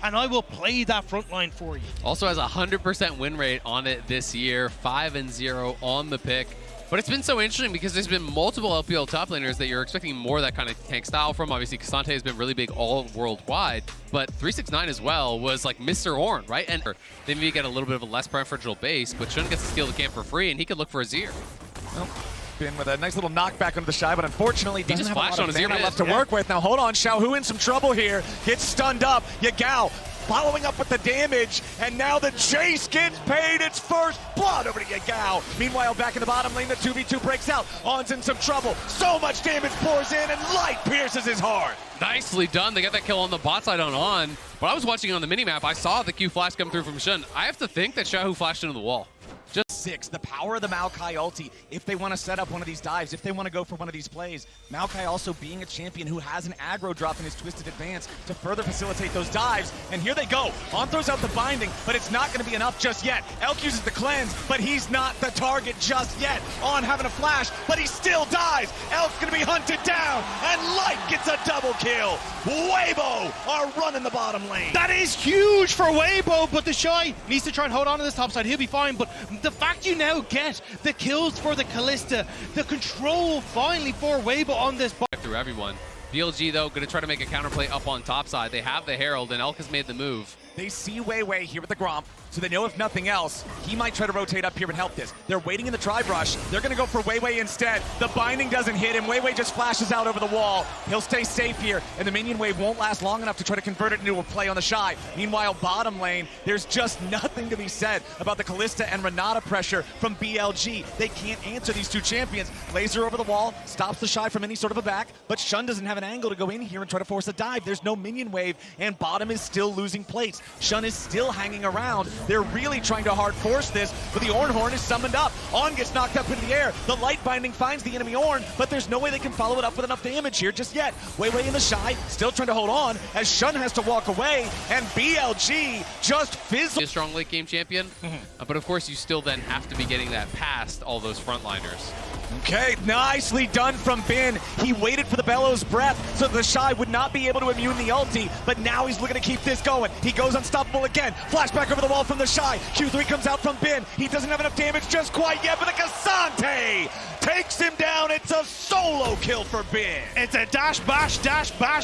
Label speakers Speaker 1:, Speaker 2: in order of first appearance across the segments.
Speaker 1: and I will play that front line for you.
Speaker 2: Also has a 100% win rate on it this year, 5-0 on the pick. But it's been so interesting because there's been multiple LPL top laners that you're expecting more of that kind of tank style from. Obviously, Cassante has been really big all worldwide, but 369 as well was like Mr. Ornn, right? And they maybe get a little bit of a less preferential base, but Shun gets to steal the camp for free, and he could look for a Zir.
Speaker 3: Well, Bin with a nice little knockback onto the Shy, but unfortunately doesn't have a lot of mana left to
Speaker 2: yeah.
Speaker 3: work with. Now hold on, Xiaohu in some trouble here. Gets stunned up. Yagao following up with the damage, and now the chase gets paid its first blood over to Yagao. Meanwhile, back in the bottom lane, the 2v2 breaks out. On's in some trouble. So much damage pours in, and Light pierces his heart.
Speaker 2: Nicely done. They got that kill on the bot side on. But I was watching it on the minimap. I saw the Q flash come through from Shun. I have to think that Xiaohu flashed into the wall.
Speaker 3: Just 6, the power of the Maokai ulti, if they want to set up one of these dives, if they want to go for one of these plays. Maokai also being a champion who has an aggro drop in his Twisted Advance to further facilitate those dives. And here they go. On throws out the binding, but it's not going to be enough just yet. Elk uses the cleanse, but he's not the target just yet. On having a flash, but he still dies. Elk's going to be hunted down, and Light gets a double kill. Weibo are running the bottom lane.
Speaker 1: That is huge for Weibo, but the Shy needs to try and hold on to this top side. He'll be fine, but the fact you now get the kills for the Kalista, the control finally for Weibo on this bot.
Speaker 2: Through everyone. BLG, though, going to try to make a counterplay up on top side. They have the Herald, and Elk has made the move.
Speaker 3: They see Weiwei here with the Gromp, so they know if nothing else, he might try to rotate up here and help this. They're waiting in the tri-brush. They're going to go for Weiwei instead. The binding doesn't hit him. Weiwei just flashes out over the wall. He'll stay safe here, and the minion wave won't last long enough to try to convert it into a play on the Shy. Meanwhile, bottom lane, there's just nothing to be said about the Kalista and Renata pressure from BLG. They can't answer these two champions. Laser over the wall, stops the Shy from any sort of a back, but Shun doesn't have an angle to go in here and try to force a dive. There's no minion wave, and bottom is still losing plates. Shun is still hanging around. They're really trying to hard force this, but the Ornn Horn is summoned up. On gets knocked up into the air. The light binding finds the enemy Ornn, but there's no way they can follow it up with enough damage here just yet. Weiwei in the Shy, still trying to hold on as Shun has to walk away, and BLG just fizzles.
Speaker 2: A strong late game champion, but of course you still then have to be getting that past all those frontliners.
Speaker 3: Okay, nicely done from Bin. He waited for the Bellows breath so the Shy would not be able to immune the ulti, but now he's looking to keep this going. He goes unstoppable again. Flashback over the wall from the Shy. Q3 comes out from Bin. He doesn't have enough damage just quite yet, but the Cassante takes him down. It's a solo kill for Bin.
Speaker 1: It's a dash, bash,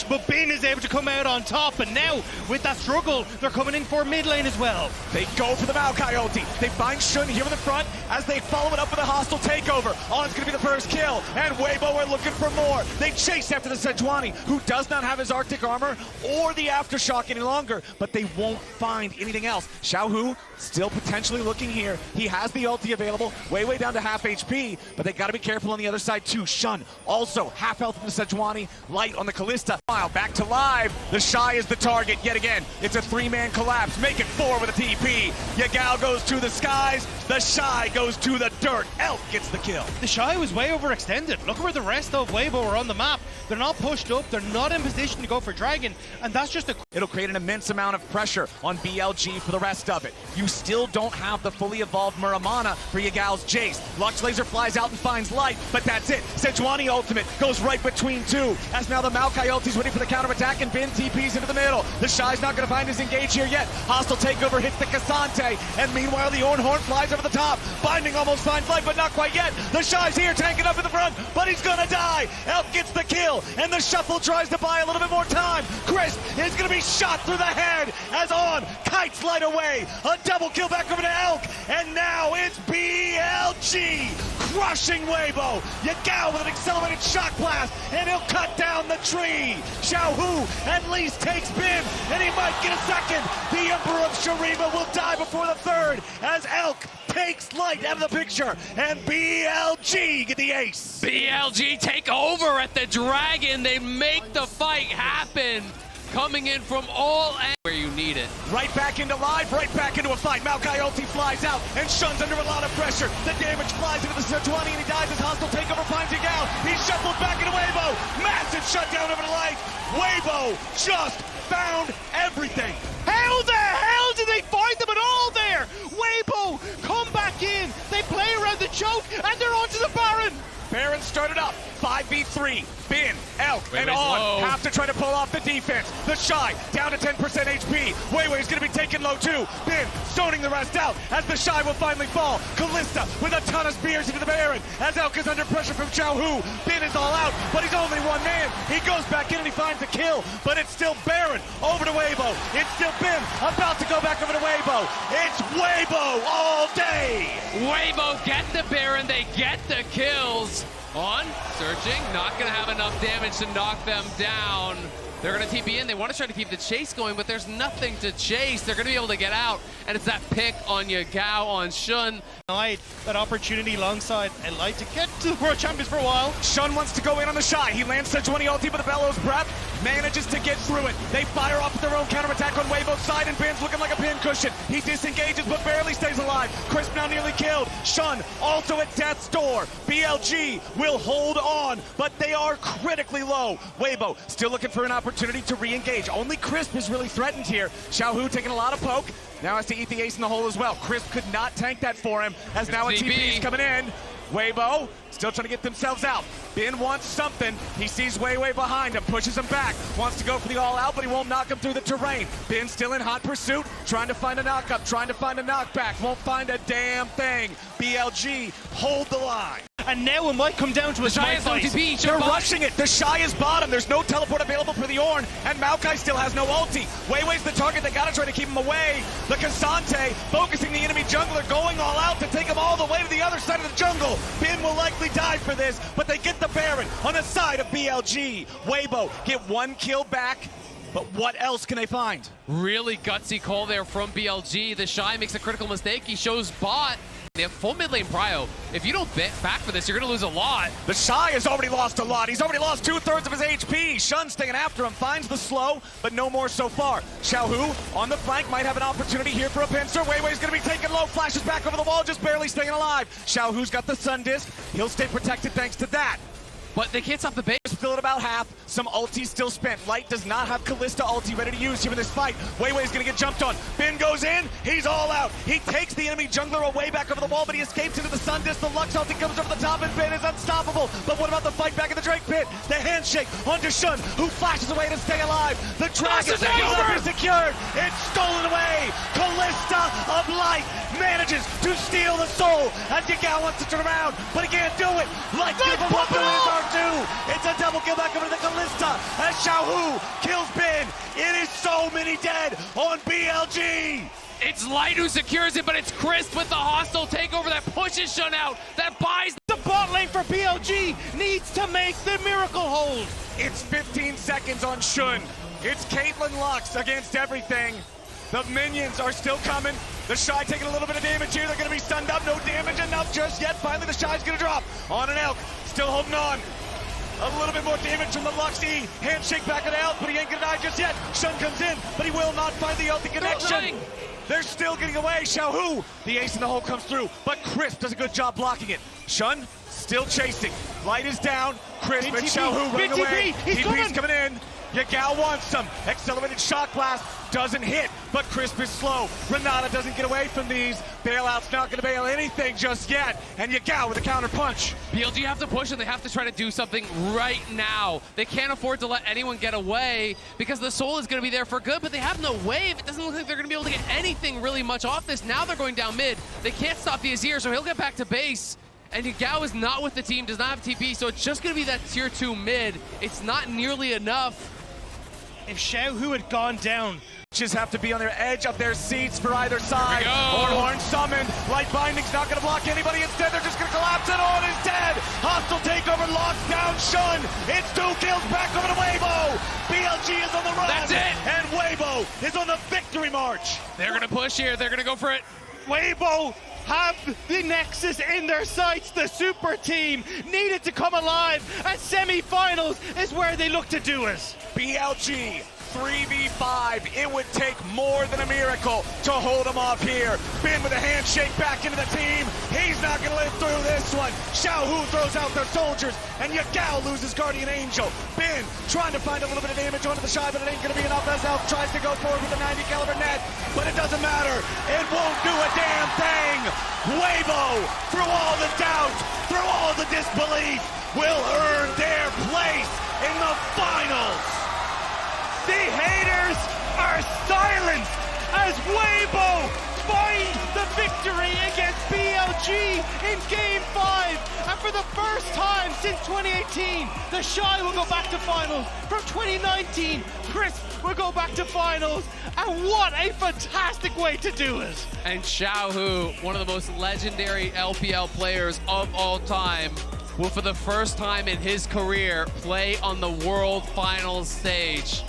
Speaker 1: but Bin is able to come out on top, and now with that struggle, they're coming in for mid lane as well.
Speaker 3: They go for the Maokai ulti. They find Shun here in the front as they follow it up with a hostile takeover. On's gonna be the first kill, and Weibo are looking for more. They chase after the Sejuani, who does not have his Arctic armor or the Aftershock any longer, but they won't find anything else. Xiaohu still potentially looking here. He has the ulti available. Weiwei down to half HP, but they gotta be careful on the other side too. Shun also half health from the Sejuani. Light on the Kalista. Back to live. The Shy is the target yet again. It's a 3-man collapse. Make it 4 with a TP. Yagao goes to the skies. The Shy goes to the dirt. Elk gets the kill.
Speaker 1: The Shy was way overextended. Look where the rest of Weibo are on the map. They're not pushed up. They're not in position to go for Dragon, and that's just a...
Speaker 3: It'll create an immense amount of pressure on BLG for the rest of it. You still don't have the fully evolved Muramana for Yagao's Jace. Lux Laser flies out and finds Light, but that's it. Sejuani ultimate goes right between two, as now the Maokai ulti's waiting for the counterattack, and Bin TP's into the middle. The Shy's not going to find his engage here yet. Hostile takeover hits the Cassante, and meanwhile the Ornn Horn flies over the top. Binding almost finds Light, but not quite yet. The Shy's here tanking up in the front, but he's going to die. Elk gets the kill, and the Shuffle tries to buy a little bit more time. Crisp is going to be shot through the head as On kites Light away. A double kill back over to Elk, and now it's BLG crushing Weibo. Yagao with an accelerated shock blast, and he'll cut down the tree. Xiaohu at least takes Bin, and he might get a second. The Emperor of Shariva will die before the third as Elk takes Light out of the picture, and BLG get the ace.
Speaker 2: BLG take over at the Dragon. They make the fight happen. Coming in from all angles where you need it.
Speaker 3: Right back into live, right back into a fight. Maokai ulti flies out, and Shun's under a lot of pressure. The damage flies into the Sejuani, and he dies as hostile takeover finds Yagao. He's shuffled back into Weibo. Massive shutdown over the light. Weibo just found everything.
Speaker 1: How the hell did they find them at all there? Weibo come back in. They play around the choke, and they're onto the Baron.
Speaker 3: Baron started up. 5v3. Bin, Elk, and
Speaker 2: Weibo's
Speaker 3: On
Speaker 2: low.
Speaker 3: have to try to pull off the defense. The Shy down to 10% HP. Weibo's going to be taken low too. Bin stoning the rest out as the Shy will finally fall. Callista with a ton of spears into the Baron as Elk is under pressure from Xiaohu. Bin is all out, but he's only one man. He goes back in and he finds a kill, but it's still Baron over to Weibo. It's still Bin about to go back over to Weibo. It's Weibo all day.
Speaker 2: Weibo get the Baron, they get the kills. On, searching, not gonna have enough damage to knock them down. They're gonna TP in, they wanna try to keep the chase going, but there's nothing to chase. They're gonna be able to get out, and it's that pick on Yagao on Shun.
Speaker 1: That opportunity alongside Light to get to the World Champions for a while.
Speaker 3: Shun wants to go in on the Shy. He lands Sejuani ulti with a Bellows Breath, manages to get through it. They fire off with their own counterattack on Weibo's side, and Bin's looking like a pin cushion. He disengages, but barely stays alive. Crisp now nearly killed. Shun also at death's door. BLG will hold on, but they are critically low. Weibo still looking for an opportunity to re-engage. Only Crisp is really threatened here. Xiaohu taking a lot of poke. Now has to eat the ace in the hole as well. Crisp could not tank that for him, as now a TP is coming in. Weibo still trying to get themselves out. Bin wants something. He sees Weiwei behind him, pushes him back. Wants to go for the all-out, but he won't knock him through the terrain. Bin still in hot pursuit, trying to find a knock-up, trying to find a knockback. Won't find a damn thing. BLG, hold the line.
Speaker 1: And now it might come down to a
Speaker 2: Shy
Speaker 1: small
Speaker 2: has no
Speaker 1: fight.
Speaker 2: TP,
Speaker 3: They're rushing it. The Shy is bottom. There's no teleport available for the Ornn, and Maokai still has no ulti. Weiwei's the target. They gotta try to keep him away. The Cassante focusing the enemy jungler, going all out to take him all the way to the other side of the jungle. Bin will likely die for this, but they get the Baron on the side of BLG. Weibo get one kill back, but what else can they find?
Speaker 2: Really gutsy call there from BLG. The Shy makes a critical mistake. He shows bot. They have full mid lane prio. If you don't back for this, you're going to lose a lot.
Speaker 3: The Shy has already lost a lot. He's already lost 2/3 of his HP. Shun staying after him, finds the slow, but no more so far. Xiaohu on the flank might have an opportunity here for a pincer. Weiwei's going to be taken low, flashes back over the wall, just barely staying alive. Xiaohu's got the Sun Disc. He'll stay protected thanks to that.
Speaker 2: But they can't stop the base.
Speaker 3: Fill it about half. Some ulti still spent. Light does not have Callista ulti ready to use here in this fight. Weiwei's gonna get jumped on. Bin goes in. He's all out. He takes the enemy jungler away back over the wall, but he escapes into the Sun Disc. The Lux ulti comes over the top, and Bin is unstoppable. But what about the fight back in the Drake pit? The handshake onto Shun, who flashes away to stay alive. The dragon is secured. It's stolen away. Callista of Light manages to steal the soul as Yagao wants to turn around, but he can't do it. Light gives him up, and it is R2. It's a double kill back over to the Callista as Xiaohu kills Bin. It is so many dead on BLG.
Speaker 2: It's Light who secures it, but it's Crisp with the hostile takeover that pushes Shun out, that buys
Speaker 1: The bot lane for BLG needs to make the miracle hold.
Speaker 3: It's 15 seconds on Shun. It's Caitlyn Lux against everything. The minions are still coming. The Shy taking a little bit of damage here. They're going to be stunned up. No damage enough just yet. Finally, the Shy's going to drop. On an Elk. Still holding on. A little bit more damage from the Luxy. Handshake back at Elk, but he ain't going to die just yet. Shun comes in, but he will not find the ulti connection. They're still getting away. Xiaohu, the ace in the hole comes through, but Crisp does a good job blocking it. Shun still chasing. Light is down. Crisp and Xiaohu running away. TP's coming in. Yagao wants some. Accelerated shock blast doesn't hit, but Crisp is slow. Renata doesn't get away from these. Bailout's not going to bail anything just yet. And Yagao with a counter punch.
Speaker 2: BLG have to push and they have to try to do something right now. They can't afford to let anyone get away because the soul is going to be there for good, but they have no wave. It doesn't look like they're going to be able to get anything really much off this. Now they're going down mid. They can't stop the Azir, so he'll get back to base. And Yagao is not with the team, does not have TP, so it's just going to be that tier 2 mid. It's not nearly enough.
Speaker 1: If Xiaohu had gone down,
Speaker 3: Just have to be on their edge of their seats for either side. Ornn summoned. Light Binding's not going to block anybody. Instead, they're just going to collapse it. Ornn is dead. Hostile takeover locks down Shun. It's 2 kills back over to Weibo. BLG is on the run.
Speaker 2: That's it.
Speaker 3: And Weibo is on the victory march.
Speaker 2: They're going to push here. They're going to go for it.
Speaker 1: Weibo have the Nexus in their sights. The super team needed to come alive, and semifinals is where they look to do it.
Speaker 3: BLG 3v5. It would take more than a miracle to hold him off here. Bin with a handshake back into the team. He's not going to live through this one. Xiaohu throws out their soldiers, and Yagao loses Guardian Angel. Bin trying to find a little bit of damage onto the Shy, but it ain't going to be enough as Elf tries to go forward with a 90 caliber net, but it doesn't matter. It won't do a damn thing. Weibo, through all the doubt, through all the disbelief, will earn their place in the finals. The haters are silenced as Weibo find the victory against BLG in Game 5. And for the first time since 2018, the Shy will go back to finals. From 2019, Chris will go back to finals. And what a fantastic way to do it.
Speaker 2: And Xiaohu, one of the most legendary LPL players of all time, will for the first time in his career play on the World Finals stage.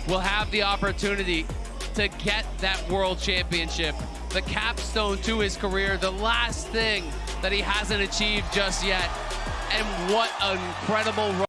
Speaker 2: Will have the opportunity to get that World Championship, the capstone to his career, the last thing that he hasn't achieved just yet. And what an incredible run.